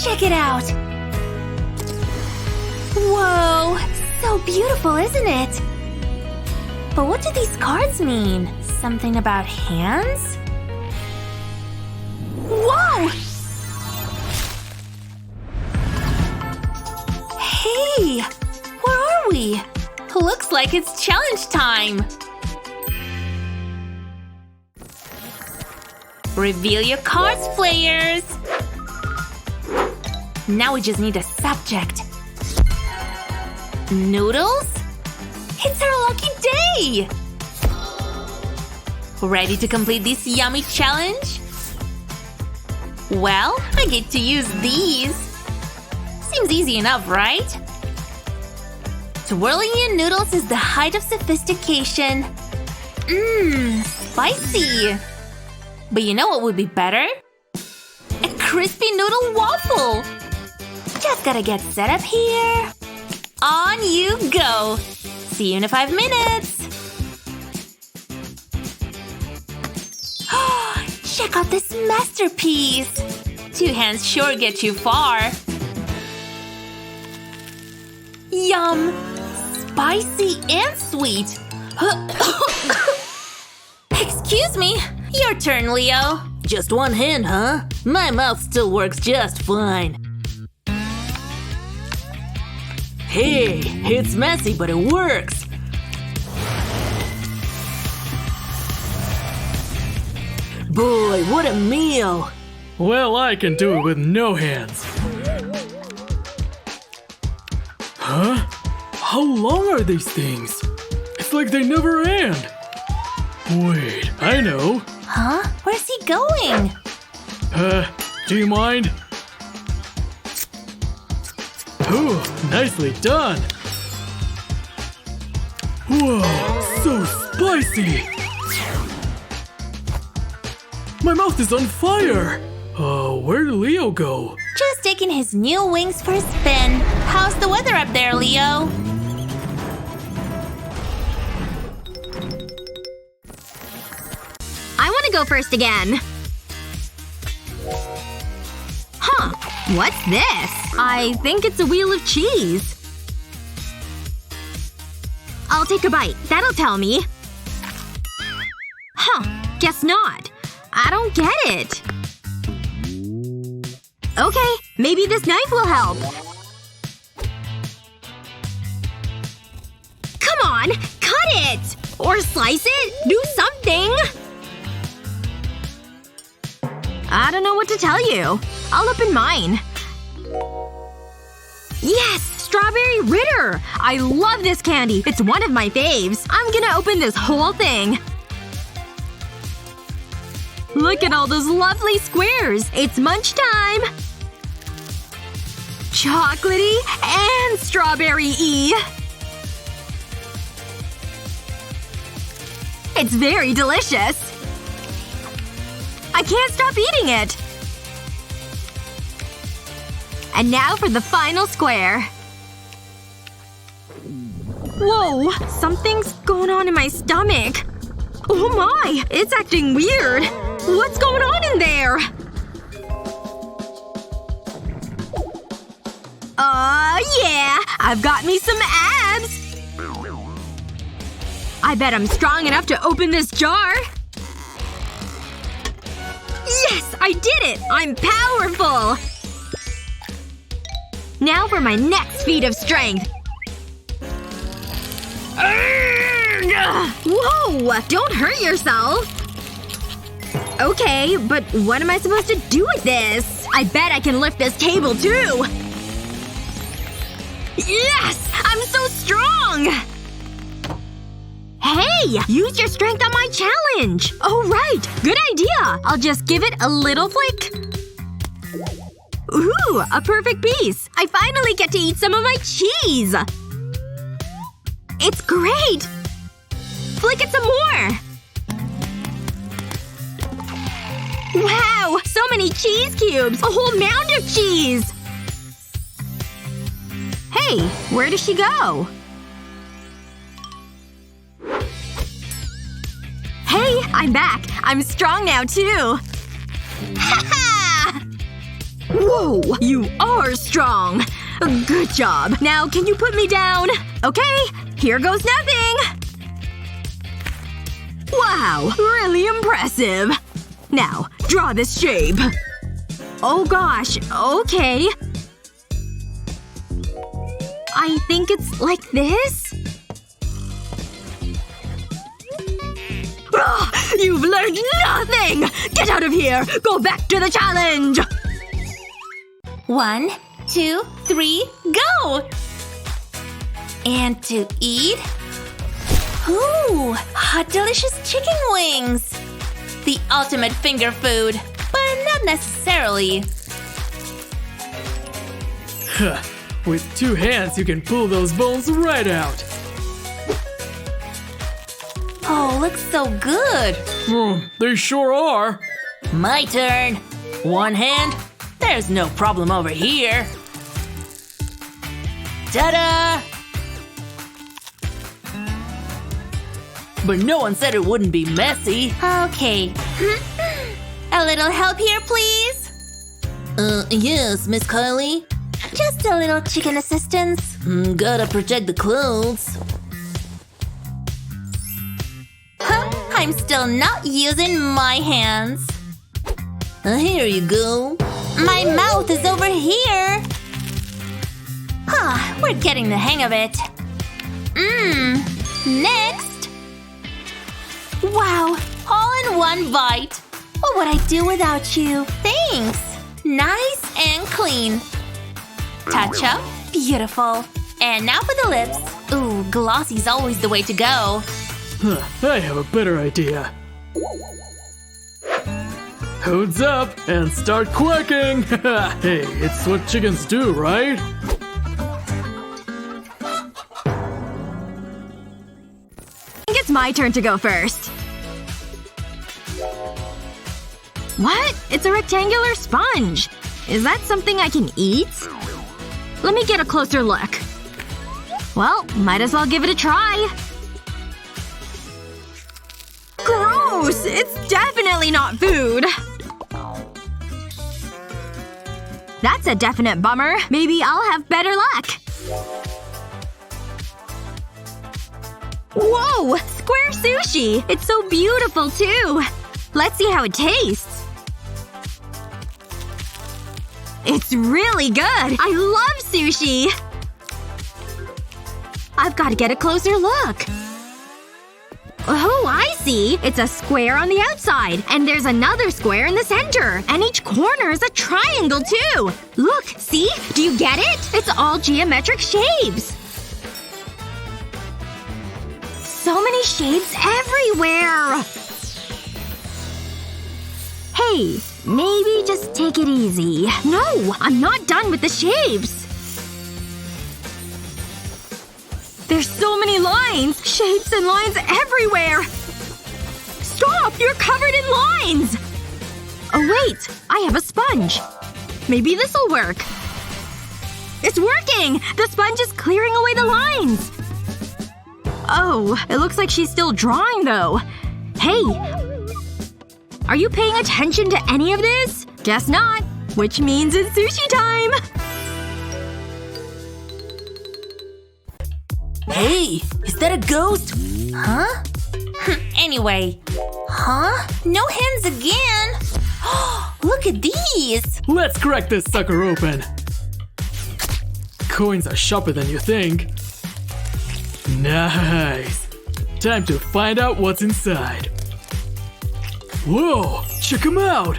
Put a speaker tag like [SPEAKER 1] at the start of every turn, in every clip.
[SPEAKER 1] Check it out! Whoa! So beautiful, isn't it? But what do these cards mean? Something about hands? Whoa! Hey! Where are we? Looks like it's challenge time! Reveal your cards, players! Now we just need a subject. Noodles? It's our lucky day! Ready to complete this yummy challenge? Well, I get to use these. Seems easy enough, right? Twirling in noodles is the height of sophistication. Mmm, spicy! But you know what would be better? A crispy noodle waffle! Just gotta get set up here. On you go! See you in 5 minutes! Check out this masterpiece! 2 hands sure get you far. Yum! Spicy and sweet! Excuse me! Your turn, Leo!
[SPEAKER 2] Just 1 hand, huh? My mouth still works just fine. Hey, it's messy, but it works! Boy, what a meal!
[SPEAKER 3] Well, I can do it with no hands. Huh? How long are these things? It's like they never end. Wait, I know.
[SPEAKER 1] Huh? Where's he going?
[SPEAKER 3] Do you mind? Ooh, nicely done! Whoa, so spicy! My mouth is on fire! Where'd Leo go?
[SPEAKER 1] Just taking his new wings for a spin. How's the weather up there, Leo?
[SPEAKER 4] I want to go first again. Huh. What's this? I think it's a wheel of cheese. I'll take a bite. That'll tell me. Huh. Guess not. I don't get it. Okay. Maybe this knife will help. Come on! Cut it! Or slice it! Do something! I don't know what to tell you. I'll open mine. Yes! Strawberry Ritter! I love this candy. It's one of my faves. I'm gonna open this whole thing. Look at all those lovely squares. It's munch time! Chocolatey and strawberry-y. It's very delicious. I can't stop eating it! And now for the final square. Whoa! Something's going on in my stomach. Oh my! It's acting weird! What's going on in there? Yeah! I've got me some abs! I bet I'm strong enough to open this jar. Yes! I did it! I'm powerful! Now for my next feat of strength. Whoa! Don't hurt yourself! Okay, but what am I supposed to do with this? I bet I can lift this table, too! Yes! I'm so strong! Hey! Use your strength on my challenge! Oh right! Good idea! I'll just give it a little flick. Ooh! A perfect piece! I finally get to eat some of my cheese! It's great! Flick it some more! Wow! So many cheese cubes! A whole mound of cheese! Hey, where does she go? Hey, I'm back. I'm strong now, too. Ha ha! Whoa! Whoa, you are strong. Good job. Now can you put me down? Okay, here goes nothing. Wow, really impressive. Now, draw this shape. Oh gosh, okay. I think it's like this? Ugh, you've learned nothing! Get out of here! Go back to the challenge!
[SPEAKER 1] 1, 2, 3, go! And to eat… Ooh! Hot delicious chicken wings! The ultimate finger food. But not necessarily.
[SPEAKER 3] Huh. With 2 hands, you can pull those bones right out.
[SPEAKER 1] Oh, looks so good.
[SPEAKER 3] They sure are.
[SPEAKER 2] My turn. 1 hand. There's no problem over here. Ta-da! But no one said it wouldn't be messy.
[SPEAKER 1] Okay. A little help here, please?
[SPEAKER 2] Yes, Miss Kylie.
[SPEAKER 1] Just a little chicken assistance.
[SPEAKER 2] Gotta protect the clothes.
[SPEAKER 1] Huh? I'm still not using my hands.
[SPEAKER 2] Here you go.
[SPEAKER 1] My mouth is over here. Huh, we're getting the hang of it. Next. Wow, all in one bite. What would I do without you? Thanks. Nice and clean. Touch up. Beautiful. And now for the lips. Ooh, glossy's always the way to go.
[SPEAKER 3] I have a better idea. Hoods up and start quacking! Hey, it's what chickens do, right?
[SPEAKER 4] I think it's my turn to go first. What? It's a rectangular sponge. Is that something I can eat? Let me get a closer look. Well, might as well give it a try. Gross! It's definitely not food. That's a definite bummer. Maybe I'll have better luck. Whoa! Square sushi! It's so beautiful, too! Let's see how it tastes. It's really good! I love sushi! I've gotta get a closer look. Oh, I see! It's a square on the outside. And there's another square in the center. And each corner is a triangle, too! Look, see? Do you get it? It's all geometric shapes! So many shapes everywhere! Hey, maybe just take it easy. No! I'm not done with the shapes! There's so many lines! Shapes and lines everywhere! Stop! You're covered in lines! Oh wait! I have a sponge. Maybe this'll work. It's working! The sponge is clearing away the lines! Oh, it looks like she's still drawing though. Hey! Are you paying attention to any of this? Guess not. Which means it's sushi time!
[SPEAKER 2] Hey! Is that a ghost?
[SPEAKER 1] Huh? Anyway. Huh? No hands again! Look at these!
[SPEAKER 3] Let's crack this sucker open. Coins are sharper than you think. Nice. Time to find out what's inside. Whoa! Check them out!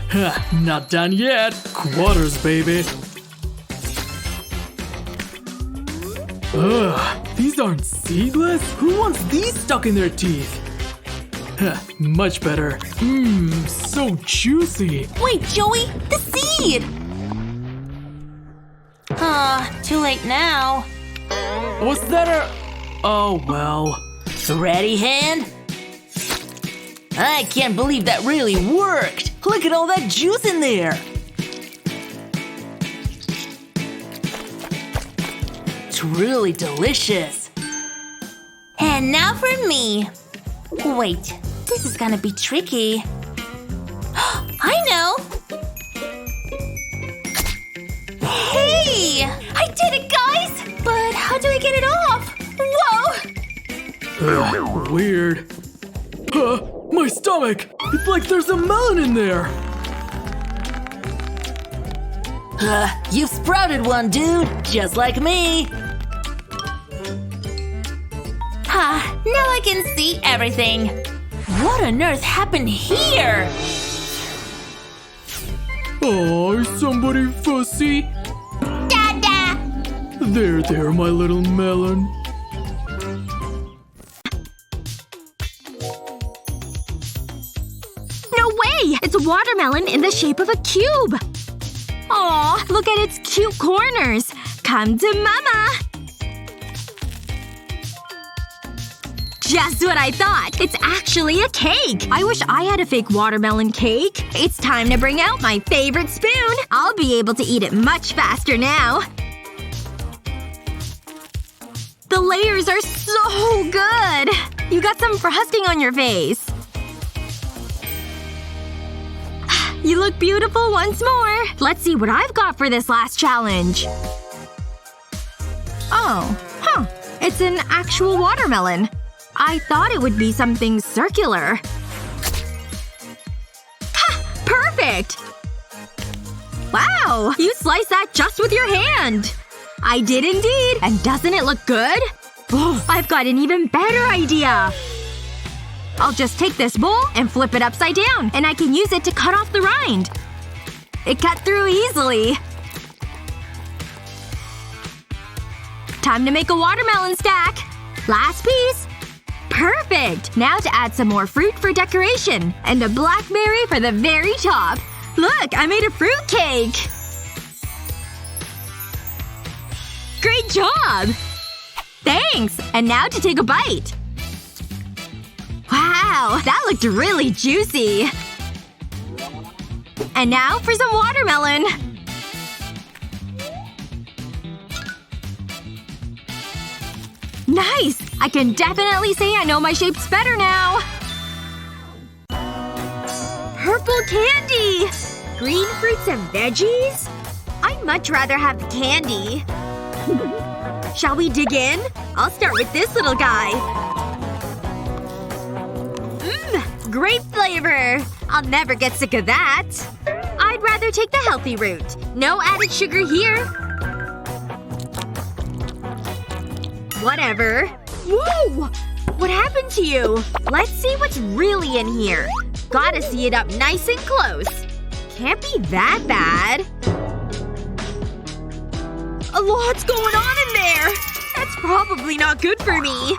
[SPEAKER 3] Not done yet. Quarters, baby. Ugh, these aren't seedless? Who wants these stuck in their teeth? Much better. So juicy.
[SPEAKER 1] Wait, Joey! The seed! Too late now.
[SPEAKER 3] Was that a… Oh well.
[SPEAKER 2] Ready, hand? I can't believe that really worked! Look at all that juice in there! It's really delicious.
[SPEAKER 1] And now for me. Wait, this is gonna be tricky. I know!
[SPEAKER 3] Weird. My stomach! It's like there's a melon in there!
[SPEAKER 2] You've sprouted one, dude! Just like me!
[SPEAKER 1] Now I can see everything. What on earth happened here?
[SPEAKER 3] Oh, is somebody fussy?
[SPEAKER 1] Dada!
[SPEAKER 3] There, my little melon.
[SPEAKER 4] No way! It's a watermelon in the shape of a cube! Aw, look at its cute corners! Come to mama! Just what I thought! It's actually a cake! I wish I had a fake watermelon cake. It's time to bring out my favorite spoon! I'll be able to eat it much faster now. The layers are so good! You got some frosting on your face. You look beautiful once more. Let's see what I've got for this last challenge. Oh. Huh. It's an actual watermelon. I thought it would be something circular. Ha! Perfect! Wow! You sliced that just with your hand! I did indeed! And doesn't it look good? Oh, I've got an even better idea! I'll just take this bowl and flip it upside down, and I can use it to cut off the rind. It cut through easily. Time to make a watermelon stack. Last piece. Perfect! Now to add some more fruit for decoration. And a blackberry for the very top. Look, I made a fruit cake! Great job! Thanks! And now to take a bite. Wow, that looked really juicy. And now for some watermelon. Nice! I can definitely say I know my shapes better now. Purple candy! Green fruits and veggies? I'd much rather have the candy. Shall we dig in? I'll start with this little guy. Great flavor! I'll never get sick of that. I'd rather take the healthy route. No added sugar here. Whatever. Whoa! What happened to you? Let's see what's really in here. Gotta see it up nice and close. Can't be that bad. A lot's going on in there! That's probably not good for me.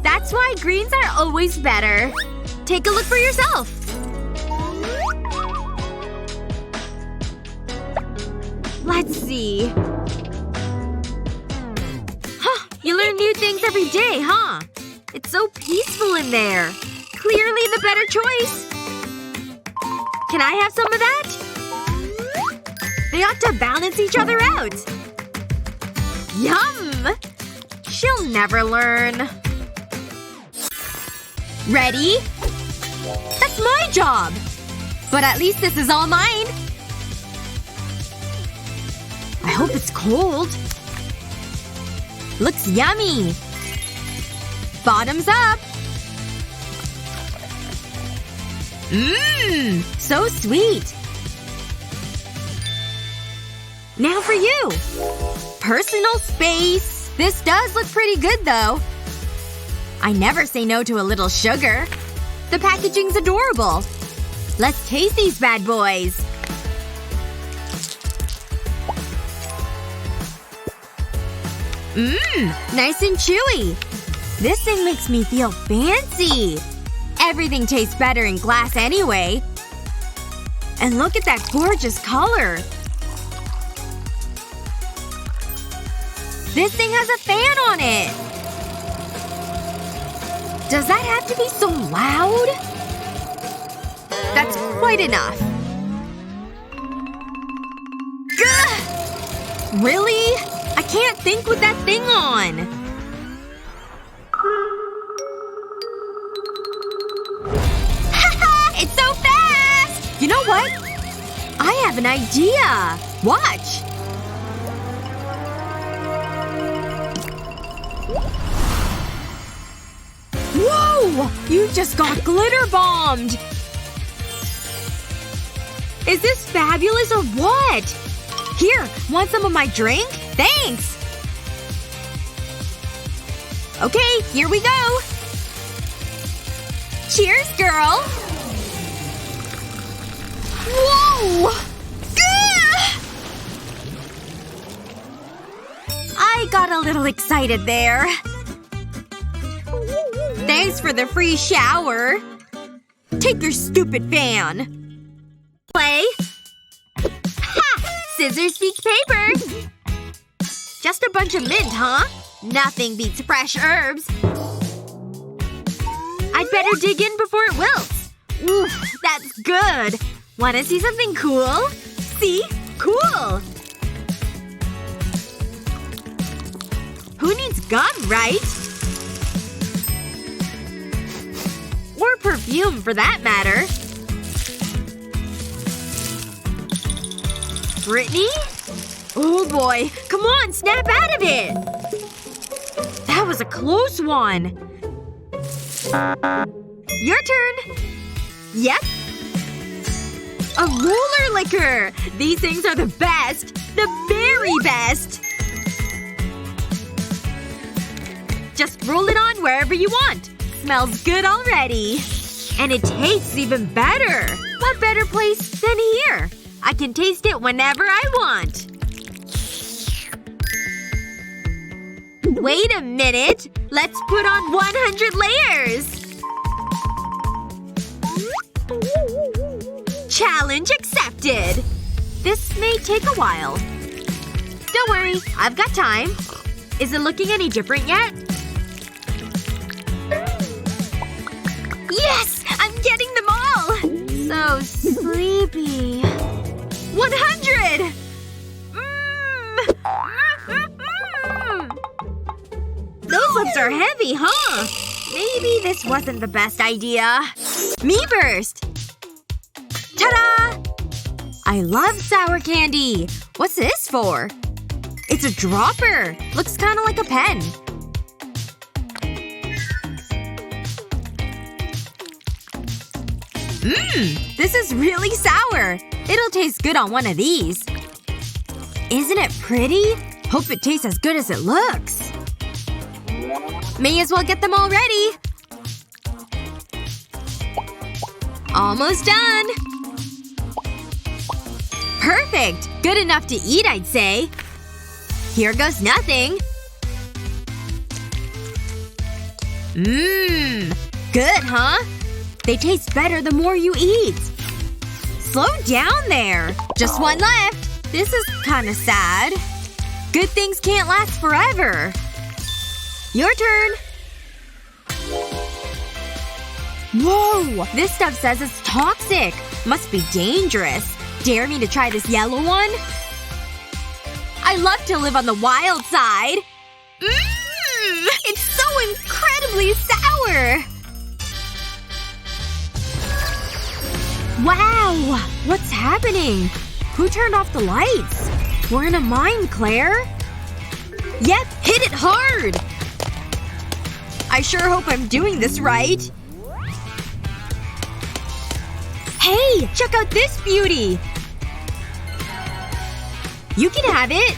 [SPEAKER 4] That's why greens are always better. Take a look for yourself. Let's see. Huh. You learn new things every day, huh? It's so peaceful in there. Clearly the better choice. Can I have some of that? They ought to balance each other out. Yum! She'll never learn. Ready? That's my job! But at least this is all mine. I hope it's cold. Looks yummy. Bottoms up. Mmm! So sweet. Now for you. Personal space. This does look pretty good, though. I never say no to a little sugar. The packaging's adorable. Let's taste these bad boys. Mmm! Nice and chewy. This thing makes me feel fancy. Everything tastes better in glass anyway. And look at that gorgeous color. This thing has a fan on it. Does that have to be so loud? That's quite enough. Gah! Really? I can't think with that thing on. Haha! It's so fast! You know what? I have an idea. Watch. Whoa! You just got glitter bombed! Is this fabulous or what? Here, want some of my drink? Thanks! Okay, here we go! Cheers, girl! Whoa! Gah! I got a little excited there. Thanks for the free shower. Take your stupid fan. Play. Ha! Scissors beats paper. Just a bunch of mint, huh? Nothing beats fresh herbs. I'd better dig in before it wilts. Oof, that's good. Wanna see something cool? See? Cool! Who needs gum, right? Or perfume, for that matter. Brittany? Oh boy. Come on, snap out of it! That was a close one. Your turn. Yep. A roller liquor! These things are the best! The very best! Just roll it on wherever you want. Smells good already. And it tastes even better. What better place than here? I can taste it whenever I want. Wait a minute. Let's put on 100 layers. Challenge accepted. This may take a while. Don't worry. I've got time. Is it looking any different yet? Yes! I'm getting them all! So sleepy. 100! Those lips are heavy, huh? Maybe this wasn't the best idea. Me first! Ta-da! I love sour candy. What's this for? It's a dropper. Looks kinda like a pen. This is really sour. It'll taste good on one of these. Isn't it pretty? Hope it tastes as good as it looks. May as well get them all ready. Almost done. Perfect. Good enough to eat, I'd say. Here goes nothing. Good, huh? They taste better the more you eat. Slow down there. Just one left. This is kinda sad. Good things can't last forever. Your turn. Whoa! This stuff says it's toxic. Must be dangerous. Dare me to try this yellow one? I love to live on the wild side. It's so incredibly sour! Wow! What's happening? Who turned off the lights? We're in a mine, Claire. Yep, hit it hard! I sure hope I'm doing this right. Hey! Check out this beauty! You can have it.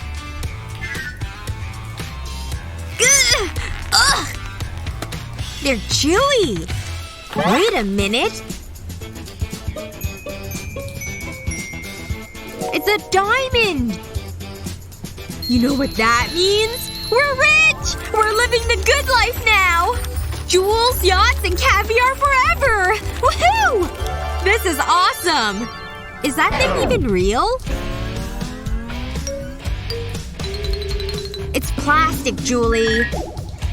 [SPEAKER 4] Gah! Ugh! They're chewy. Wait a minute. It's a diamond! You know what that means? We're rich! We're living the good life now! Jewels, yachts, and caviar forever! Woohoo! This is awesome! Is that thing even real? It's plastic, Julie.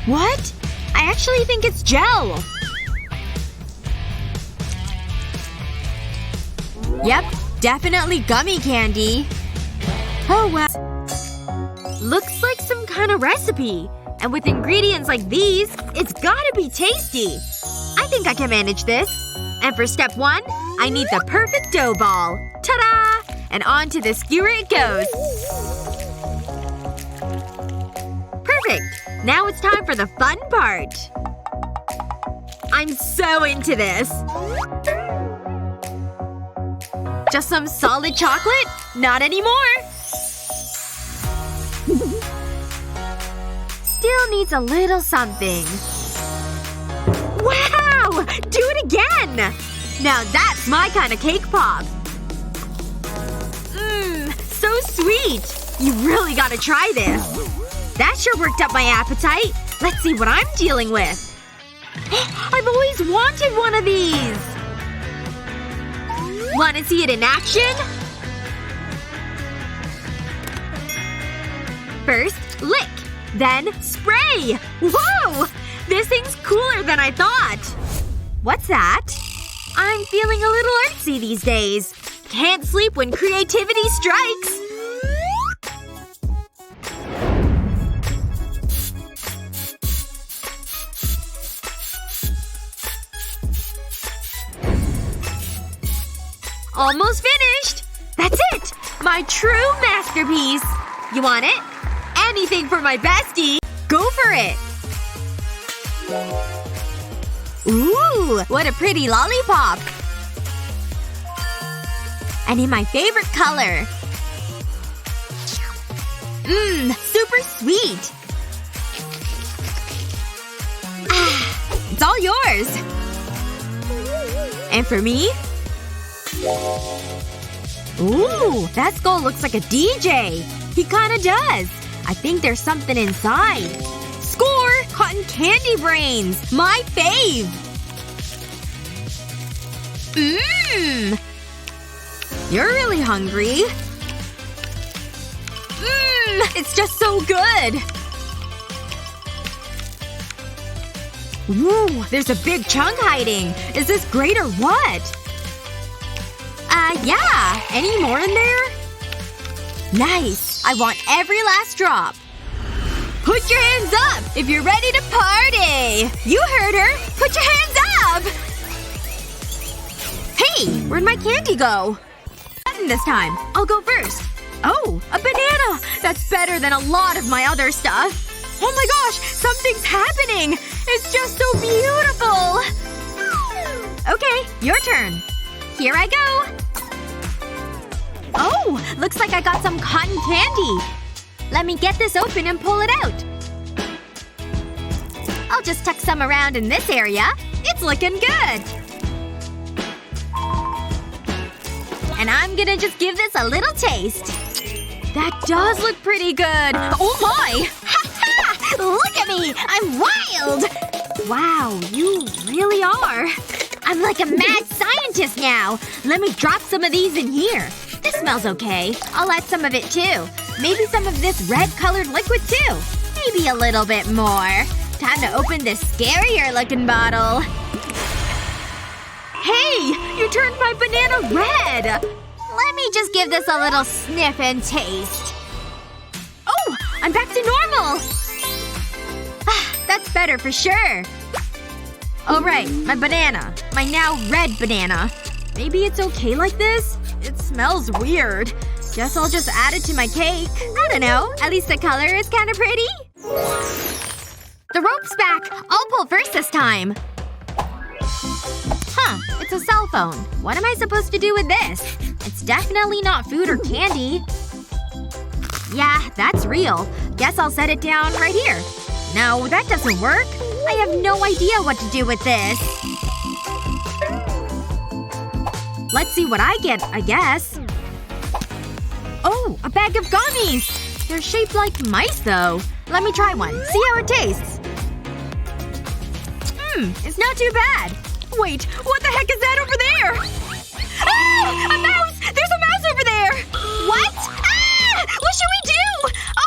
[SPEAKER 4] What? I actually think it's gel. Yep. Definitely gummy candy. Oh well. Looks like some kind of recipe. And with ingredients like these, it's gotta be tasty. I think I can manage this. And for step 1, I need the perfect dough ball. Ta-da! And onto the skewer it goes. Perfect. Now it's time for the fun part. I'm so into this. Just some solid chocolate? Not anymore. Still needs a little something. Wow! Do it again! Now that's my kind of cake pop. So sweet! You really gotta try this. That sure worked up my appetite. Let's see what I'm dealing with. I've always wanted one of these! Wanna see it in action? First, lick. Then, spray! Whoa! This thing's cooler than I thought. What's that? I'm feeling a little artsy these days. Can't sleep when creativity strikes. Almost finished! That's it! My true masterpiece! You want it? Anything for my bestie! Go for it! Ooh! What a pretty lollipop! And in my favorite color. Super sweet! Ah, it's all yours! And for me? Ooh, that skull looks like a DJ. He kinda does. I think there's something inside. Score! Cotton candy brains! My fave! You're really hungry. It's just so good! Ooh, there's a big chunk hiding. Is this great or what? Yeah. Any more in there? Nice. I want every last drop. Put your hands up if you're ready to party! You heard her! Put your hands up! Hey! Where'd my candy go? Button this time. I'll go first. Oh! A banana! That's better than a lot of my other stuff. Oh my gosh! Something's happening! It's just so beautiful! Okay. Your turn. Here I go. Oh! Looks like I got some cotton candy. Let me get this open and pull it out. I'll just tuck some around in this area. It's looking good. And I'm gonna just give this a little taste. That does look pretty good. Oh my! Ha-ha! Look at me! I'm wild! Wow, you really are. I'm like a mad scientist now. Let me drop some of these in here. This smells okay. I'll add some of it too. Maybe some of this red-colored liquid too. Maybe a little bit more. Time to open this scarier-looking bottle. Hey! You turned my banana red! Let me just give this a little sniff and taste. Oh! I'm back to normal! That's better for sure. Alright, my banana. My now red banana. Maybe it's okay like this? It smells weird. Guess I'll just add it to my cake. I don't know. At least the color is kinda pretty. The rope's back! I'll pull first this time. Huh. It's a cell phone. What am I supposed to do with this? It's definitely not food or candy. Yeah, that's real. Guess I'll set it down right here. No, that doesn't work. I have no idea what to do with this. Let's see what I get, I guess. Oh, a bag of gummies! They're shaped like mice, though. Let me try one. See how it tastes. It's not too bad. Wait, what the heck is that over there? Ah! A mouse! There's a mouse over there! What? Ah! What should we do?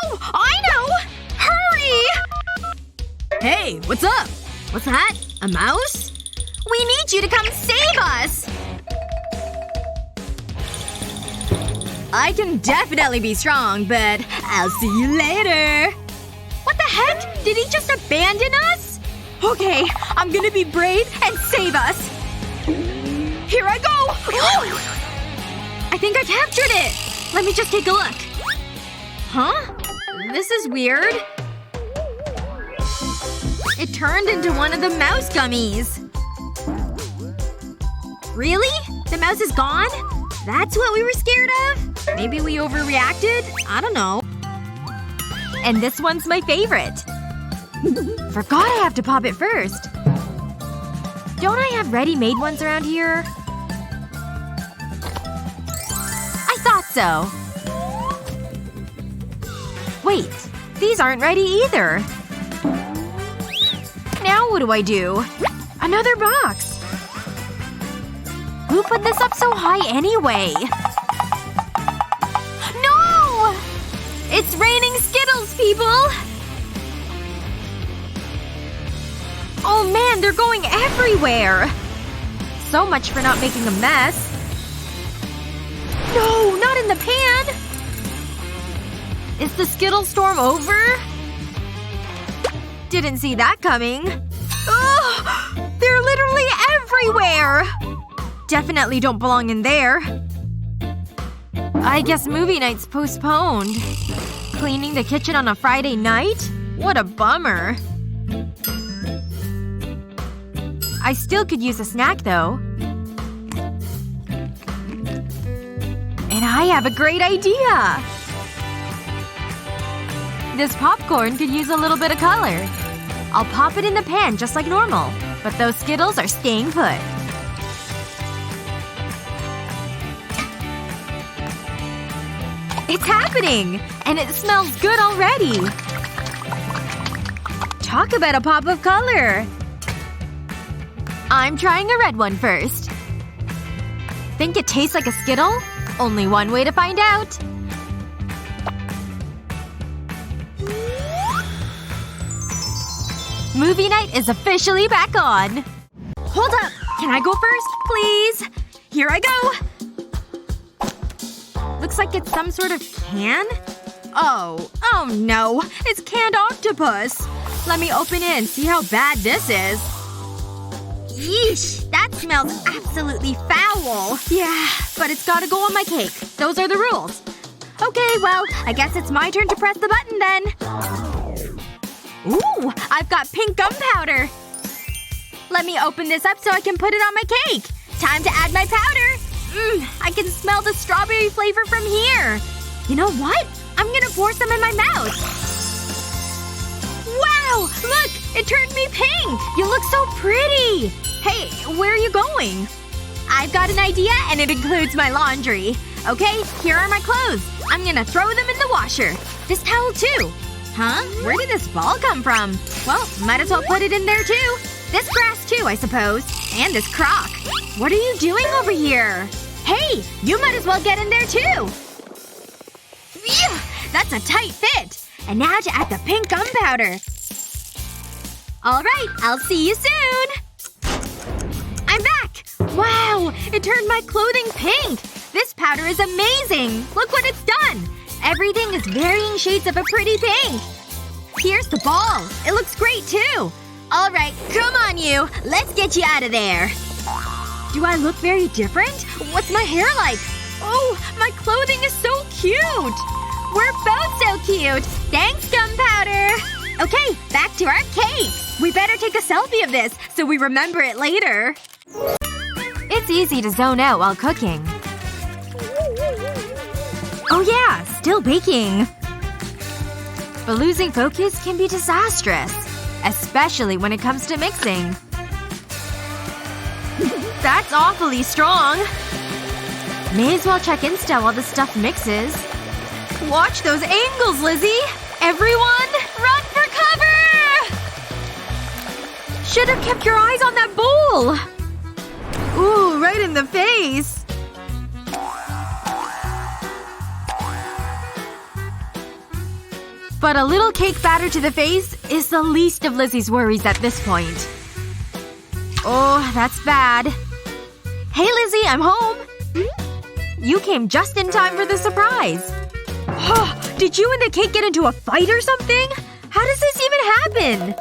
[SPEAKER 4] Oh, I know! Hurry! Hey, what's up? What's that? A mouse? We need you to come save us! I can definitely be strong, but I'll see you later. What the heck? Did he just abandon us? Okay, I'm gonna be brave and save us. Here I go! I think I captured it! Let me just take a look. Huh? This is weird. It turned into one of the mouse gummies. Really? The mouse is gone? That's what we were scared of? Maybe we overreacted? I don't know. And this one's my favorite. Forgot I have to pop it first. Don't I have ready-made ones around here? I thought so. Wait. These aren't ready either. Now what do I do? Another box. Who put this up so high anyway? No! It's raining Skittles, people! Oh man, they're going everywhere! So much for not making a mess. No, not in the pan! Is the Skittle storm over? Didn't see that coming. Ugh! They're literally everywhere! Definitely don't belong in there. I guess movie night's postponed. Cleaning the kitchen on a Friday night? What a bummer. I still could use a snack, though. And I have a great idea! This popcorn could use a little bit of color. I'll pop it in the pan just like normal. But those Skittles are staying put. It's happening! And it smells good already! Talk about a pop of color! I'm trying a red one first. Think it tastes like a Skittle? Only one way to find out. Movie night is officially back on. Hold up! Can I go first, please? Here I go! Looks like it's some sort of can? Oh no. It's canned octopus. Let me open it and see how bad this is. Yeesh. That smells absolutely foul. Yeah, but it's gotta go on my cake. Those are the rules. Okay, well, I guess it's my turn to press the button then. Ooh! I've got pink gunpowder! Let me open this up so I can put it on my cake! Time to add my powder! I can smell the strawberry flavor from here! You know what? I'm gonna pour some in my mouth! Wow! Look! It turned me pink! You look so pretty! Hey, where are you going? I've got an idea and it includes my laundry. Okay, here are my clothes. I'm gonna throw them in the washer. This towel too. Huh? Where did this ball come from? Well, might as well put it in there too. This grass too, I suppose. And this crock. What are you doing over here? Hey! You might as well get in there too! Phew! That's a tight fit! And now to add the pink gunpowder. Alright, I'll see you soon! I'm back! Wow! It turned my clothing pink! This powder is amazing! Look what it's done! Everything is varying shades of a pretty pink! Here's the ball! It looks great too! Alright, come on you! Let's get you out of there! Do I look very different? What's my hair like? Oh, my clothing is so cute! We're both so cute! Thanks, gunpowder! Okay, back to our cake! We better take a selfie of this, so we remember it later. It's easy to zone out while cooking. Oh yeah, still baking. But losing focus can be disastrous. Especially when it comes to mixing. That's awfully strong. May as well check Insta while the stuff mixes. Watch those angles, Lizzie! Everyone, run for cover! Should've kept your eyes on that bowl! Ooh, right in the face. But a little cake batter to the face is the least of Lizzie's worries at this point. Oh, that's bad. Hey Lizzie, I'm home! You came just in time for the surprise. Did you and the cake get into a fight or something? How does this even happen?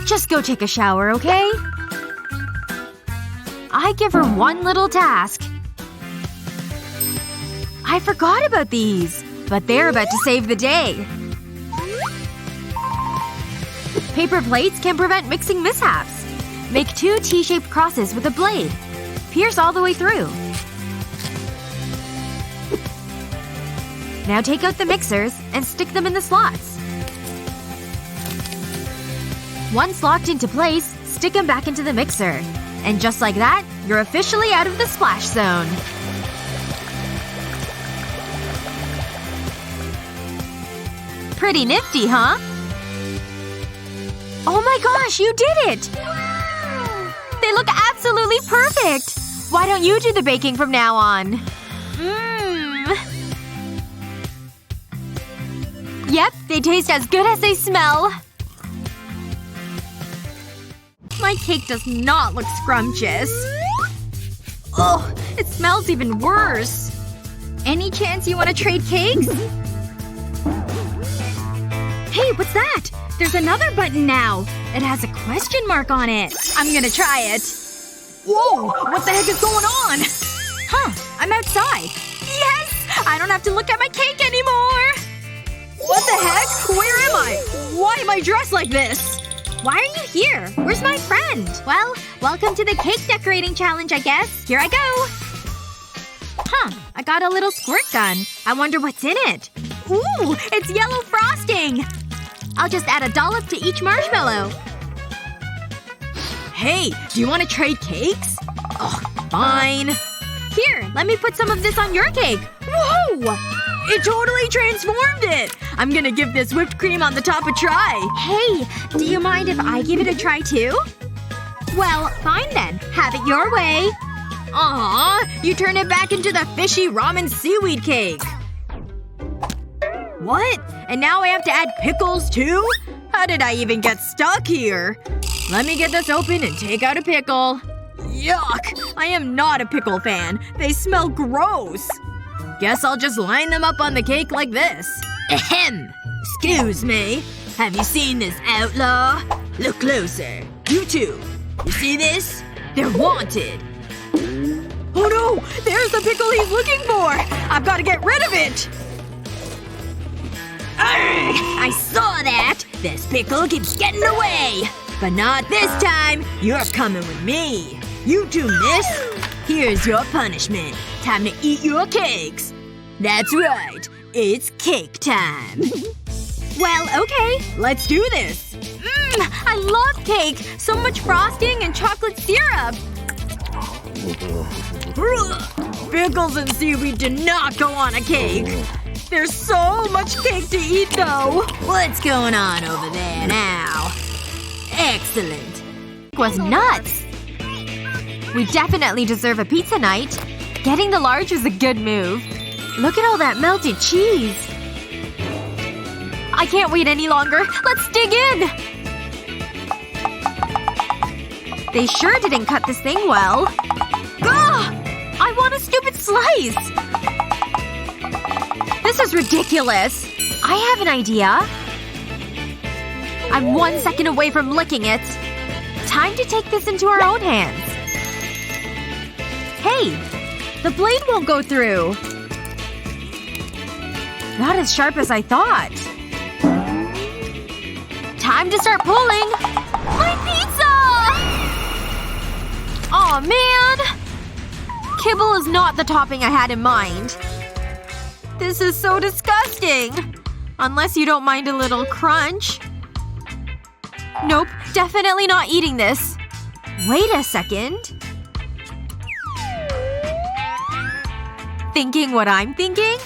[SPEAKER 4] Just go take a shower, okay? I give her one little task. I forgot about these. But they're about to save the day. Paper plates can prevent mixing mishaps. Make 2 T-shaped crosses with a blade. Pierce all the way through. Now take out the mixers and stick them in the slots. Once locked into place, stick them back into the mixer. And just like that, you're officially out of the splash zone. Pretty nifty, huh? Oh my gosh, you did it! They look absolutely perfect! Why don't you do the baking from now on? Yep, they taste as good as they smell. My cake does not look scrumptious. Ugh, it smells even worse. Any chance you want to trade cakes? Hey, what's that? There's another button now. It has a question mark on it. I'm gonna try it. Whoa! What the heck is going on? Huh. I'm outside. Yes! I don't have to look at my cake anymore! What the heck? Where am I? Why am I dressed like this? Why are you here? Where's my friend? Well, welcome to the cake decorating challenge, I guess. Here I go. Huh. I got a little squirt gun. I wonder what's in it. Ooh! It's yellow frosting! I'll just add a dollop to each marshmallow. Hey, do you want to trade cakes? Ugh, fine. Here, let me put some of this on your cake. Whoa! It totally transformed it! I'm gonna give this whipped cream on the top a try. Hey, do you mind if I give it a try too? Well, fine then. Have it your way. Aww, you turned it back into the fishy ramen seaweed cake. What? And now I have to add pickles too? How did I even get stuck here? Let me get this open and take out a pickle. Yuck! I am not a pickle fan. They smell gross. Guess I'll just line them up on the cake like this. Ahem! Excuse me. Have you seen this outlaw? Look closer. You too. You see this? They're wanted. Oh no! There's the pickle he's looking for! I've gotta get rid of it! Arrgh! I saw that! This pickle keeps getting away! But not this time! You're coming with me! You too, miss! Here's your punishment. Time to eat your cakes. That's right. It's cake time. Well, okay. Let's do this. I love cake! So much frosting and chocolate syrup! Pickles and seaweed do not go on a cake. There's so much cake to eat, though. What's going on over there now? Excellent. It was nuts. We definitely deserve a pizza night. Getting the large is a good move. Look at all that melted cheese. I can't wait any longer. Let's dig in! They sure didn't cut this thing well. Ugh! I want a stupid slice! This is ridiculous. I have an idea. I'm 1 second away from licking it. Time to take this into our own hands. Hey! The blade won't go through. Not as sharp as I thought. Time to start pulling! My pizza! Aw, man! Kibble is not the topping I had in mind. This is so disgusting. Unless you don't mind a little crunch. Nope. Definitely not eating this. Wait a second. Thinking what I'm thinking?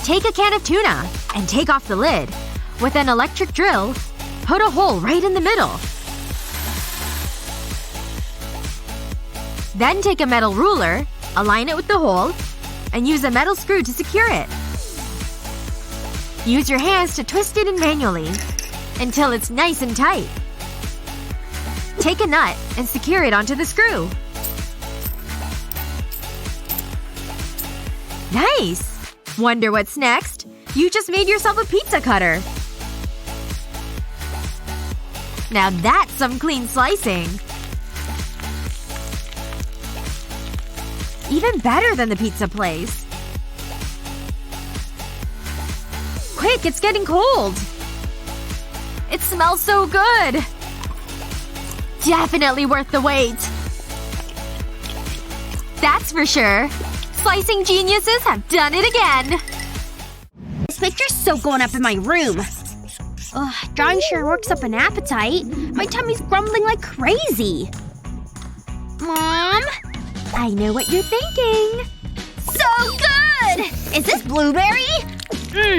[SPEAKER 4] Take a can of tuna and take off the lid. With an electric drill, put a hole right in the middle. Then take a metal ruler, align it with the hole, and use a metal screw to secure it. Use your hands to twist it in manually until it's nice and tight. Take a nut and secure it onto the screw. Nice! Wonder what's next? You just made yourself a pizza cutter. Now that's some clean slicing. Even better than the pizza place. Quick, it's getting cold. It smells so good! Definitely worth the wait. That's for sure. Slicing geniuses have done it again.
[SPEAKER 5] This picture's so going up in my room. Ugh, drawing sure works up an appetite. My tummy's grumbling like crazy. Mom? I know what you're thinking. So good! Is this blueberry?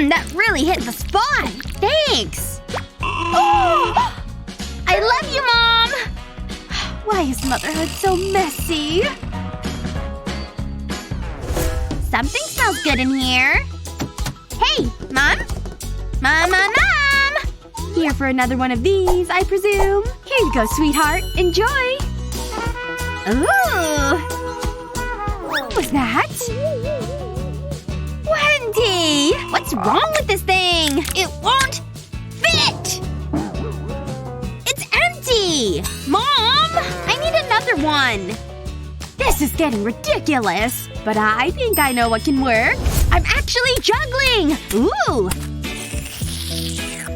[SPEAKER 5] That really hit the spot. Thanks. Oh! I love you, Mom! Why is motherhood so messy? Something smells good in here. Hey, Mom? Mom! Here for another one of these, I presume. Here you go, sweetheart. Enjoy! Ooh! What was that? Wendy! What's wrong with this thing? It won't fit! It's empty! Mom! I need another one! This is getting ridiculous. But I think I know what can work. I'm actually juggling! Ooh!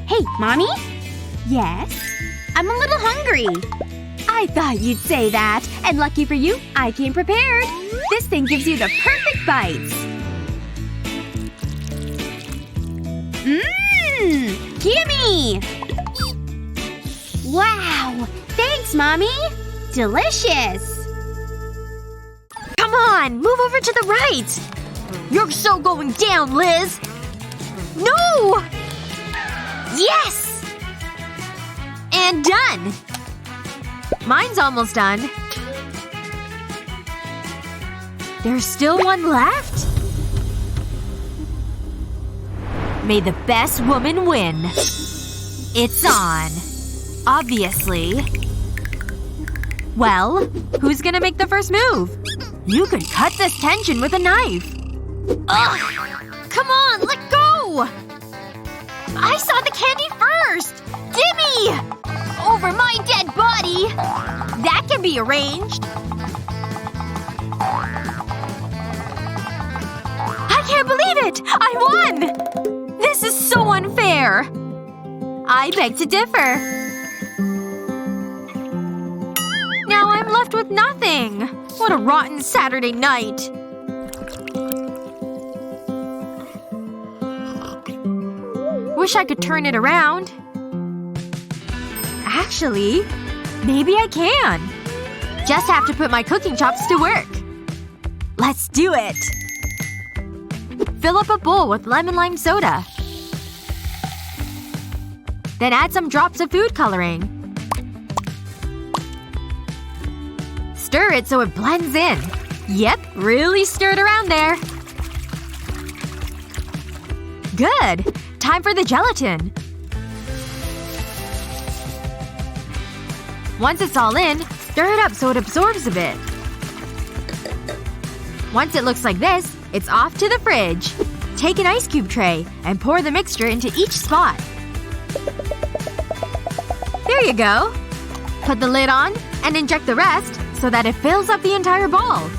[SPEAKER 5] Hey, Mommy? Yes? I'm a little hungry. I thought you'd say that. And lucky for you, I came prepared. This thing gives you the perfect bites. Gimme! Wow! Thanks, Mommy! Delicious!
[SPEAKER 4] Come on! Move over to the right! You're so going down, Liz! No! Yes! And done! Mine's almost done. There's still one left? May the best woman win. It's on. Obviously. Well, who's gonna make the first move? You could cut this tension with a knife. Ugh! Come on, let go! I saw the candy first! Gimme! Over my dead body! That can be arranged. I can't believe it! I won! This is so unfair. I beg to differ. Now I'm left with nothing. What a rotten Saturday night. Wish I could turn it around. Actually, maybe I can. Just have to put my cooking chops to work. Let's do it. Fill up a bowl with lemon lime soda. Then add some drops of food coloring. Stir it so it blends in. Yep, really stir it around there. Good. Time for the gelatin. Once it's all in, stir it up so it absorbs a bit. Once it looks like this, it's off to the fridge. Take an ice cube tray and pour the mixture into each spot. There you go. Put the lid on and inject the rest so that it fills up the entire ball.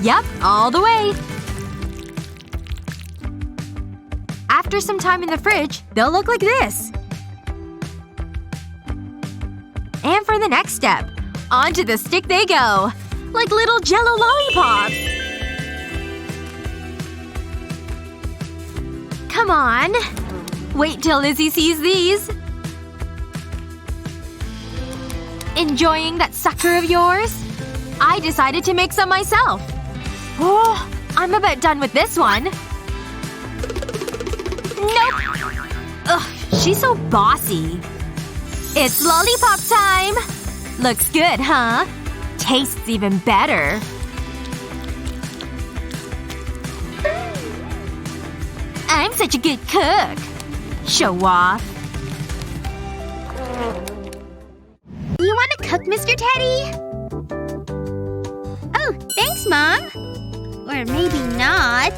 [SPEAKER 4] Yep, all the way. After some time in the fridge, they'll look like this. And for the next step, onto the stick they go. Like little Jello lollipops. Come on. Wait till Lizzie sees these. Enjoying that sucker of yours? I decided to make some myself. Oh, I'm about done with this one. Nope. Ugh, she's so bossy. It's lollipop time! Looks good, huh? Tastes even better. I'm such a good cook. Show off.
[SPEAKER 5] You want to cook, Mr. Teddy? Oh, thanks, Mom. Or maybe not.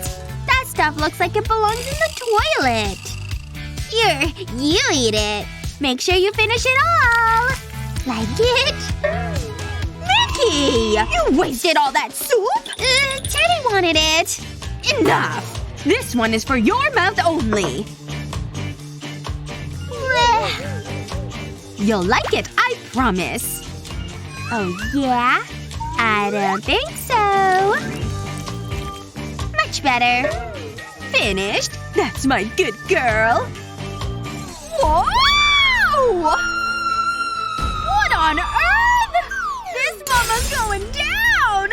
[SPEAKER 5] That stuff looks like it belongs in the toilet. Here, you eat it. Make sure you finish it all. Like it? Mickey! You wasted all that soup! Teddy wanted it. Enough! This one is for your mouth only. You'll like it, I promise. Oh yeah? I don't think so. Much better. Finished. That's my good girl. Whoa! What on earth? This mama's going down!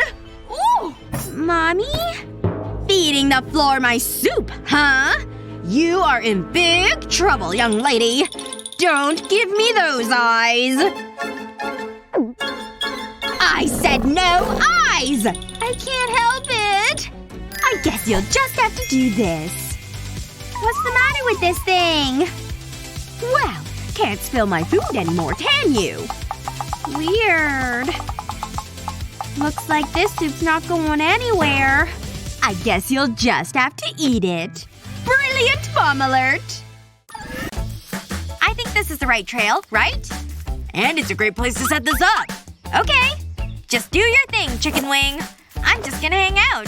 [SPEAKER 5] Ooh! Mommy? Feeding the floor my soup, huh? You are in big trouble, young lady. Don't give me those eyes. I said no eyes! I can't help it. I guess you'll just have to do this. What's the matter with this thing? Well, can't spill my food anymore, can you? Weird. Looks like this soup's not going anywhere. I guess you'll just have to eat it. Brilliant bomb alert! I think this is the right trail, right?
[SPEAKER 2] And it's a great place to set this up.
[SPEAKER 5] Okay. Just do your thing, chicken wing. I'm just gonna hang out.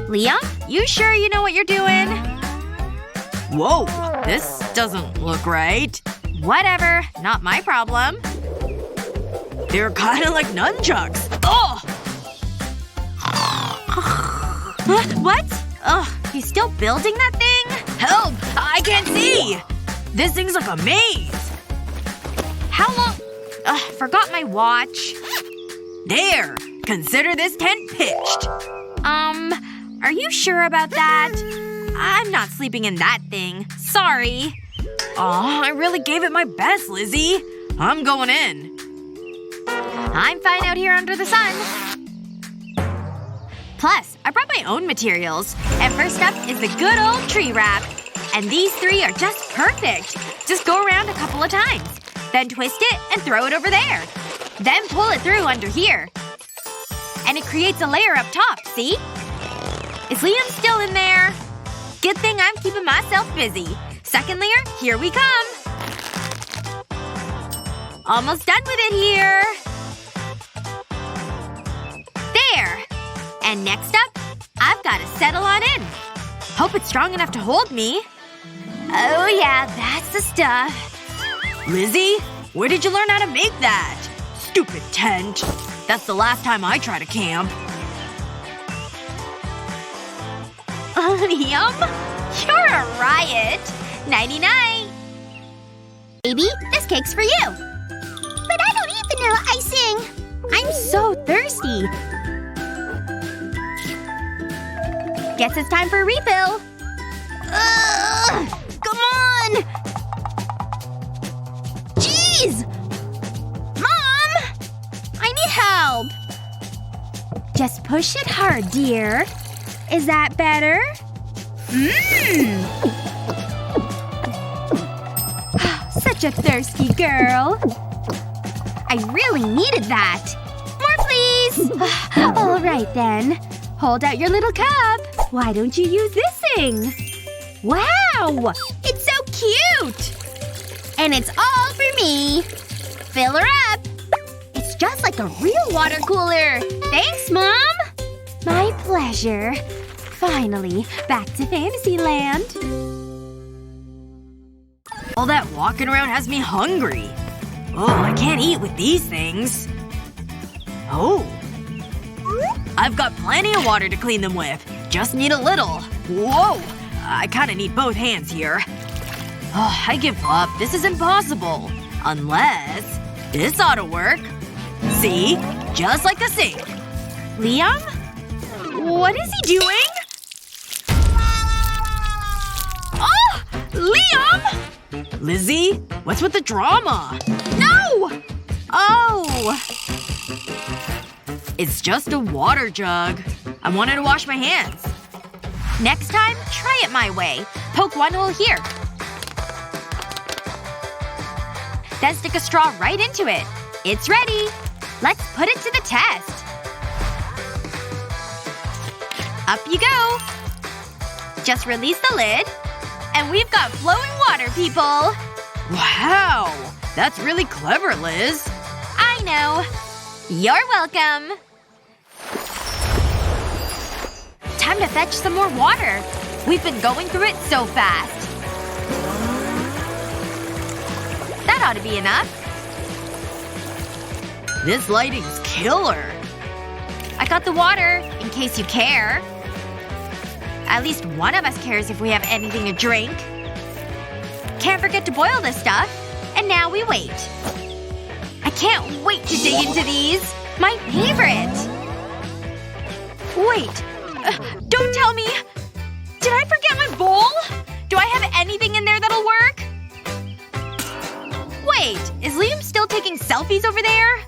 [SPEAKER 5] Liam? You sure you know what you're doing?
[SPEAKER 2] Whoa. This doesn't look right.
[SPEAKER 5] Whatever. Not my problem.
[SPEAKER 2] They're kinda like nunchucks. Oh!
[SPEAKER 5] What? Ugh. You still building that thing?
[SPEAKER 2] Help! I can't see! This thing's like a maze.
[SPEAKER 5] How long… Ugh. Forgot my watch.
[SPEAKER 2] There! Consider this tent pitched.
[SPEAKER 5] Are you sure about that? I'm not sleeping in that thing. Sorry.
[SPEAKER 2] Aw, I really gave it my best, Lizzie. I'm going in.
[SPEAKER 5] I'm fine out here under the sun. Plus, I brought my own materials. And first up is the good old tree wrap. And these three are just perfect. Just go around a couple of times. Then twist it and throw it over there. Then pull it through under here. And it creates a layer up top, see? Is Liam still in there? Good thing I'm keeping myself busy. Second layer, here we come. Almost done with it here. There. And next up, I've gotta settle on in. Hope it's strong enough to hold me. Oh yeah, that's the stuff.
[SPEAKER 2] Lizzie? Where did you learn how to make that? Stupid tent. That's the last time I try to camp.
[SPEAKER 5] Liam? You're a riot. Nighty-night. Baby, this cake's for you. But I don't eat vanilla icing. I'm so thirsty. Guess it's time for a refill. Ugh! Come on! Jeez! Mom! I need help. Just push it hard, dear. Is that better? Mmm! Such a thirsty girl. I really needed that. More, please! Alright then. Hold out your little cup. Why don't you use this thing? Wow! It's so cute! And it's all for me. Fill her up. It's just like a real water cooler. Thanks, Mom! My pleasure. Finally, back to Fantasyland.
[SPEAKER 2] All that walking around has me hungry. Oh, I can't eat with these things. Oh. I've got plenty of water to clean them with. Just need a little. Whoa! I kinda need both hands here. Oh, I give up. This is impossible. Unless… this ought to work. See? Just like the sink.
[SPEAKER 5] Liam? What is he doing? Oh! Liam!
[SPEAKER 2] Lizzie? What's with the drama?
[SPEAKER 5] No! Oh.
[SPEAKER 2] It's just a water jug. I wanted to wash my hands.
[SPEAKER 5] Next time, try it my way. Poke one hole here. Then stick a straw right into it. It's ready. Let's put it to the test. Up you go. Just release the lid. And we've got flowing water, people.
[SPEAKER 2] Wow! That's really clever, Liz.
[SPEAKER 5] I know. You're welcome. Time to fetch some more water. We've been going through it so fast.
[SPEAKER 2] ought to be enough. This lighting's killer. I got the water, in case you care. At least one of us cares if we have anything to drink. Can't forget to boil this stuff. And now we wait. I can't wait to dig into these. My favorite! Wait. Don't tell me. Did I forget my bowl? Do I have anything in there that'll work? Wait. Is Liam still taking selfies over there?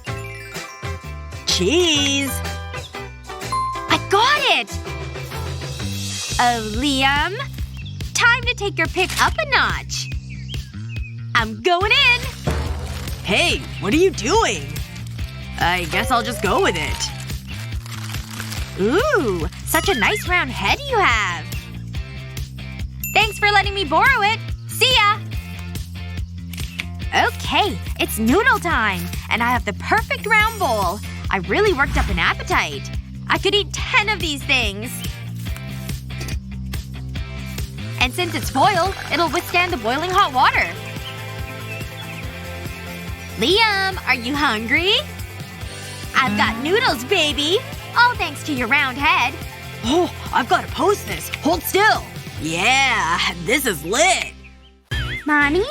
[SPEAKER 2] Cheese. I got it! Oh, Liam. Time to take your pick up a notch. I'm going in! Hey, what are you doing? I guess I'll just go with it. Ooh, such a nice round head you have. Thanks for letting me borrow it. See ya! Okay, it's noodle time. And I have the perfect round bowl. I really worked up an appetite. I could eat 10 of these things. And since it's foil, it'll withstand the boiling hot water. Liam, are you hungry? I've got noodles, baby! All thanks to your round head. Oh, I've gotta post this. Hold still. Yeah, this is lit.
[SPEAKER 5] Mommy?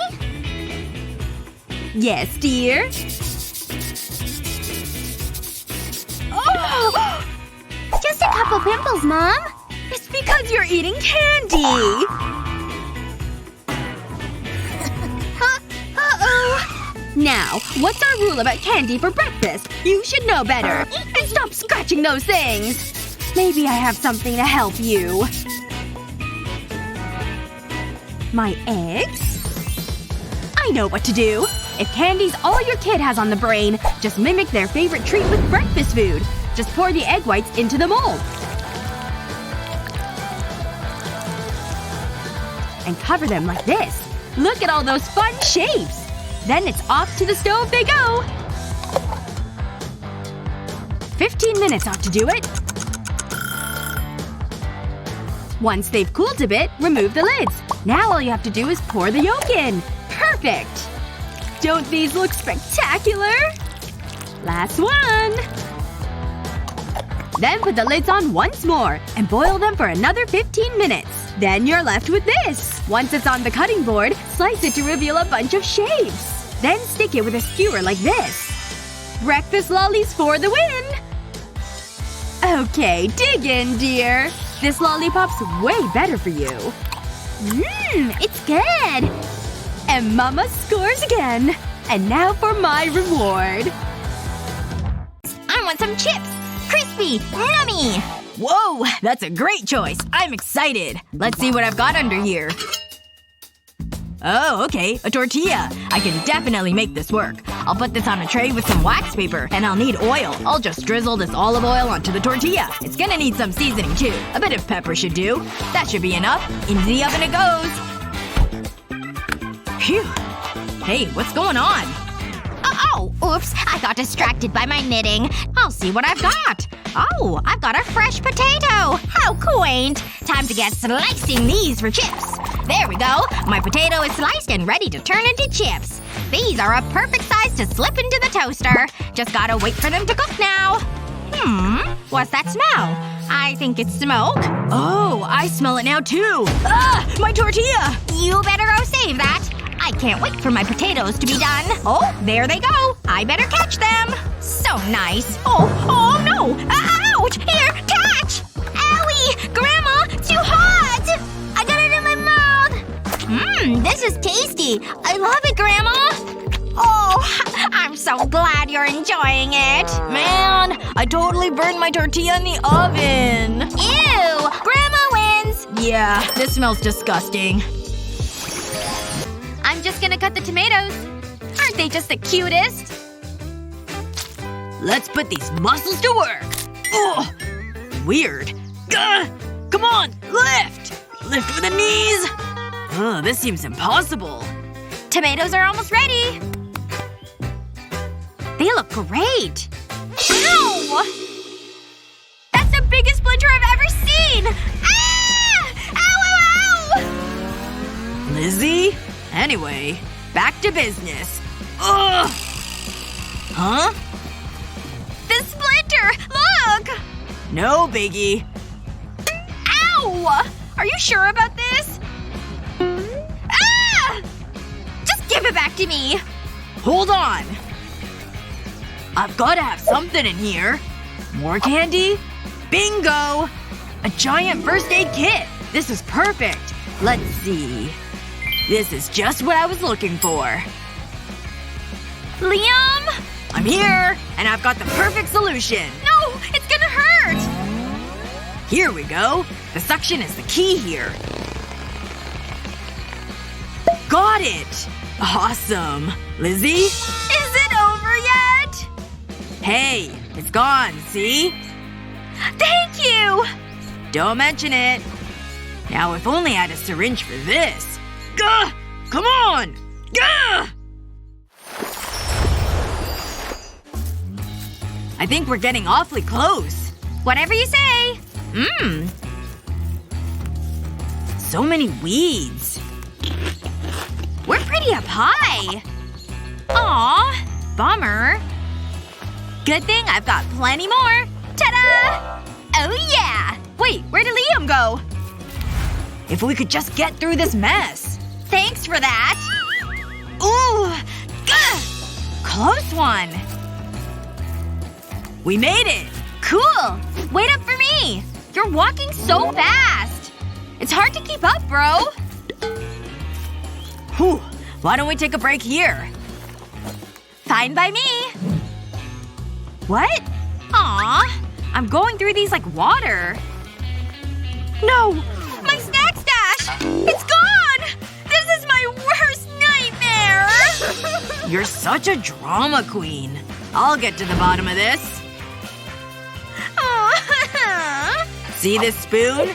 [SPEAKER 2] Yes, dear? Oh!
[SPEAKER 5] Just a couple pimples, Mom.
[SPEAKER 2] It's because you're eating candy! Uh-oh. Now, what's our rule about candy for breakfast? You should know better. And stop scratching those things! Maybe I have something to help you. My eggs? I know what to do. If candy's all your kid has on the brain, just mimic their favorite treat with breakfast food. Just pour the egg whites into the mold. And cover them like this. Look at all those fun shapes! Then it's off to the stove they go! 15 minutes ought to do it. Once they've cooled a bit, remove the lids. Now all you have to do is pour the yolk in. Perfect! Don't these look spectacular? Last one! Then put the lids on once more, and boil them for another 15 minutes. Then you're left with this. Once it's on the cutting board, slice it to reveal a bunch of shapes. Then stick it with a skewer like this. Breakfast lollies for the win! Okay, dig in, dear. This lollipop's way better for you.
[SPEAKER 5] It's good.
[SPEAKER 2] And Mama scores again. And now for my reward.
[SPEAKER 1] I want some chips! Crispy! Yummy!
[SPEAKER 2] Whoa! That's a great choice. I'm excited. Let's see what I've got under here. Oh, okay. A tortilla. I can definitely make this work. I'll put this on a tray with some wax paper. And I'll need oil. I'll just drizzle this olive oil onto the tortilla. It's gonna need some seasoning too. A bit of pepper should do. That should be enough. Into the oven it goes. Phew. Hey, what's going on?
[SPEAKER 1] Oh, oops. I got distracted by my knitting. I'll see what I've got. Oh, I've got a fresh potato! How quaint! Time to get slicing these for chips. There we go. My potato is sliced and ready to turn into chips. These are a perfect size to slip into the toaster. Just gotta wait for them to cook now. What's that smell? I think it's smoke.
[SPEAKER 2] Oh, I smell it now too. Ah! My tortilla!
[SPEAKER 1] You better go save that. I can't wait for my potatoes to be done. Oh, there they go. I better catch them. So nice. Oh no! Ouch! Here, catch! Owie! Grandma, too hot! I got it in my mouth! This is tasty. I love it, Grandma! Oh, I'm so glad you're enjoying it.
[SPEAKER 2] Man, I totally burned my tortilla in the oven.
[SPEAKER 1] Ew! Grandma wins!
[SPEAKER 2] Yeah, this smells disgusting.
[SPEAKER 1] I'm just gonna cut the tomatoes. Aren't they just the cutest?
[SPEAKER 2] Let's put these muscles to work. Ugh. Weird. Gah! Come on! Lift! Lift with the knees! Ugh, this seems impossible.
[SPEAKER 1] Tomatoes are almost ready. They look great. Ow! That's the biggest splinter I've ever seen! Ah! Ow, ow, ow!
[SPEAKER 2] Lizzie? Anyway, back to business. Ugh! Huh?
[SPEAKER 4] The splinter! Look!
[SPEAKER 2] No biggie.
[SPEAKER 4] Ow! Are you sure about this? Ah! Just give it back to me!
[SPEAKER 2] Hold on. I've gotta have something in here. More candy? Bingo! A giant first aid kit! This is perfect. Let's see. This is just what I was looking for.
[SPEAKER 4] Liam?
[SPEAKER 2] I'm here! And I've got the perfect solution!
[SPEAKER 4] No! It's gonna hurt!
[SPEAKER 2] Here we go. The suction is the key here. Got it! Awesome. Lizzie?
[SPEAKER 4] Is it over yet?
[SPEAKER 2] Hey, it's gone, see?
[SPEAKER 4] Thank you!
[SPEAKER 2] Don't mention it. Now if only I had a syringe for this. Gah! Come on! Gah! I think we're getting awfully close.
[SPEAKER 4] Whatever you say.
[SPEAKER 2] So many weeds.
[SPEAKER 4] We're pretty up high. Aw. Bummer. Good thing I've got plenty more. Ta-da! Oh yeah! Wait, where did Liam go?
[SPEAKER 2] If we could just get through this mess.
[SPEAKER 4] Thanks for that. Ooh! Gah!
[SPEAKER 2] Close one. We made it!
[SPEAKER 4] Cool! Wait up for me! You're walking so fast! It's hard to keep up, bro!
[SPEAKER 2] Whew. Why don't we take a break here?
[SPEAKER 4] Fine by me. What? Aw. I'm going through these like water. No! My snack stash! It's gone! This is my worst nightmare!
[SPEAKER 2] You're such a drama queen. I'll get to the bottom of this. See this spoon?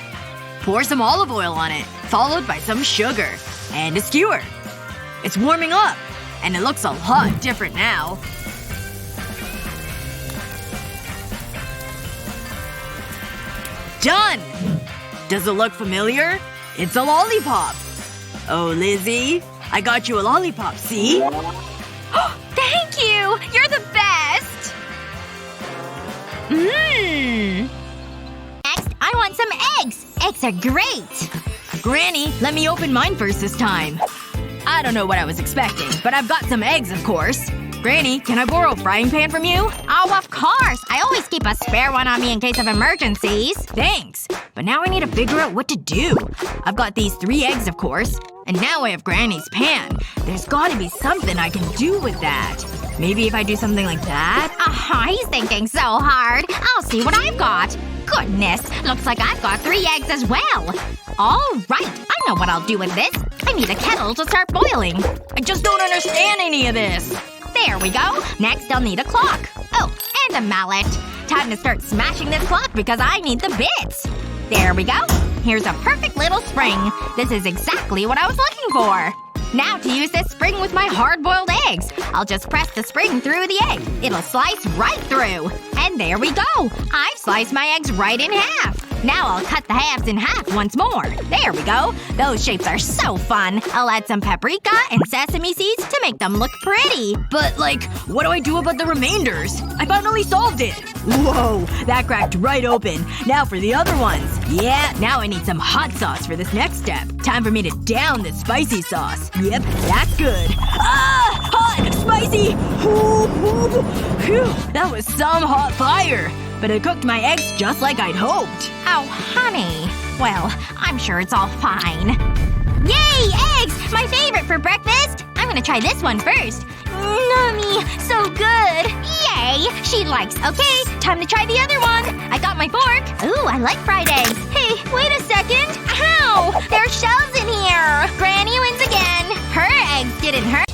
[SPEAKER 2] Pour some olive oil on it, followed by some sugar. And a skewer. It's warming up. And it looks a lot different now. Done! Does it look familiar? It's a lollipop. Oh, Lizzie. I got you a lollipop, see?
[SPEAKER 4] Thank you! You're the best! Next, I want some eggs. Eggs are great.
[SPEAKER 2] Granny, let me open mine first this time. I don't know what I was expecting, but I've got some eggs, of course. Granny, can I borrow a frying pan from you?
[SPEAKER 4] Oh, of course! I always keep a spare one on me in case of emergencies.
[SPEAKER 2] Thanks. But now I need to figure out what to do. I've got these 3 eggs, of course. And now I have Granny's pan. There's gotta be something I can do with that. Maybe if I do something like that?
[SPEAKER 4] He's thinking so hard. I'll see what I've got. Goodness. Looks like I've got 3 eggs as well. Alright. I know what I'll do with this. I need a kettle to start boiling.
[SPEAKER 2] I just don't understand any of this.
[SPEAKER 4] There we go. Next I'll need a clock. Oh, and a mallet. Time to start smashing this clock because I need the bits. There we go. Here's a perfect little spring. This is exactly what I was looking for. Now to use this spring with my hard-boiled eggs. I'll just press the spring through the egg. It'll slice right through. And there we go. I've sliced my eggs right in half. Now I'll cut the halves in half once more. There we go. Those shapes are so fun. I'll add some paprika and sesame seeds to make them look pretty.
[SPEAKER 2] But, like, what do I do about the remainders? I finally solved it! Whoa. That cracked right open. Now for the other ones. Yeah, now I need some hot sauce for this next step. Time for me to down this spicy sauce. Yep, that's good. Ah! Hot! Spicy! Phew, that was some hot fire. But it cooked my eggs just like I'd hoped.
[SPEAKER 4] Oh, honey. Well, I'm sure it's all fine. Yay! Eggs! My favorite for breakfast! I'm gonna try this one first. Nummy! So good! Yay! She likes. Okay, time to try the other one. I got my fork. Ooh, I like fried eggs. Hey, wait a second. Ow! There are shells in here! Granny wins again. Her eggs didn't hurt.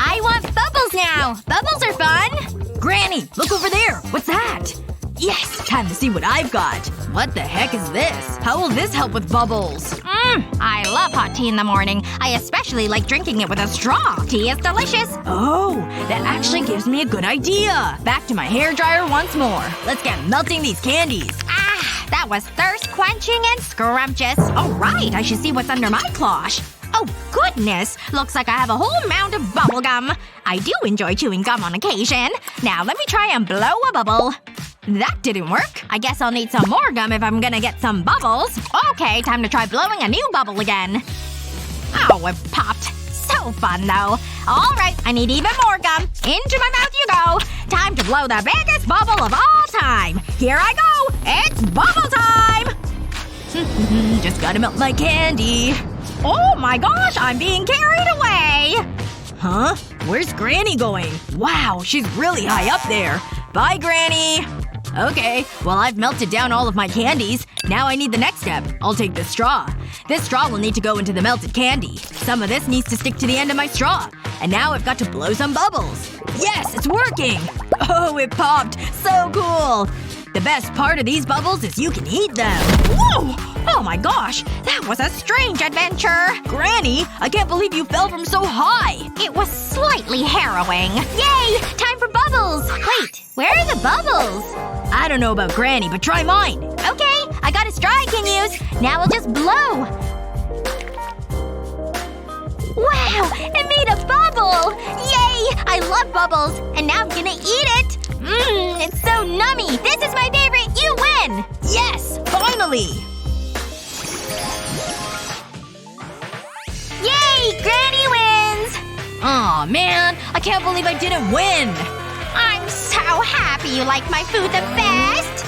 [SPEAKER 4] I want bubbles now! Bubbles are fun!
[SPEAKER 2] Granny! Look over there! What's that? Yes! Time to see what I've got. What the heck is this? How will this help with bubbles?
[SPEAKER 4] I love hot tea in the morning. I especially like drinking it with a straw. Tea is delicious.
[SPEAKER 2] Oh, that actually gives me a good idea. Back to my hairdryer once more. Let's get melting these candies.
[SPEAKER 4] That was thirst-quenching and scrumptious. Alright, I should see what's under my cloche. Oh, goodness! Looks like I have a whole mound of bubble gum. I do enjoy chewing gum on occasion. Now let me try and blow a bubble. That didn't work. I guess I'll need some more gum if I'm gonna get some bubbles. Okay, time to try blowing a new bubble again. Oh, it popped. So fun, though. Alright, I need even more gum. Into my mouth you go. Time to blow the biggest bubble of all time. Here I go! It's bubble time! Just gotta melt my candy. Oh my gosh, I'm being carried away!
[SPEAKER 2] Huh? Where's Granny going? Wow, she's really high up there. Bye, Granny! Okay, well I've melted down all of my candies. Now I need the next step. I'll take the straw. This straw will need to go into the melted candy. Some of this needs to stick to the end of my straw. And now I've got to blow some bubbles. Yes, it's working! Oh, it popped. So cool! The best part of these bubbles is you can eat them.
[SPEAKER 4] Whoa! Oh my gosh! That was a strange adventure!
[SPEAKER 2] Granny, I can't believe you fell from so high!
[SPEAKER 4] It was slightly harrowing.
[SPEAKER 5] Yay! Time for bubbles! Wait, where are the bubbles?
[SPEAKER 2] I don't know about Granny, but try mine.
[SPEAKER 5] Okay, I got a straw I can use. Now I'll just blow. Wow! It made a bubble! Yay! I love bubbles! And now I'm gonna eat it! Mmm, it's so nummy! This is my favorite! You win!
[SPEAKER 2] Yes! Finally!
[SPEAKER 5] Yay! Granny wins!
[SPEAKER 2] Aw, man. I can't believe I didn't win!
[SPEAKER 4] I'm so happy you like my food the best!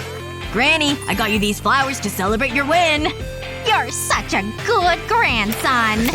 [SPEAKER 2] Granny, I got you these flowers to celebrate your win.
[SPEAKER 4] You're such a good grandson.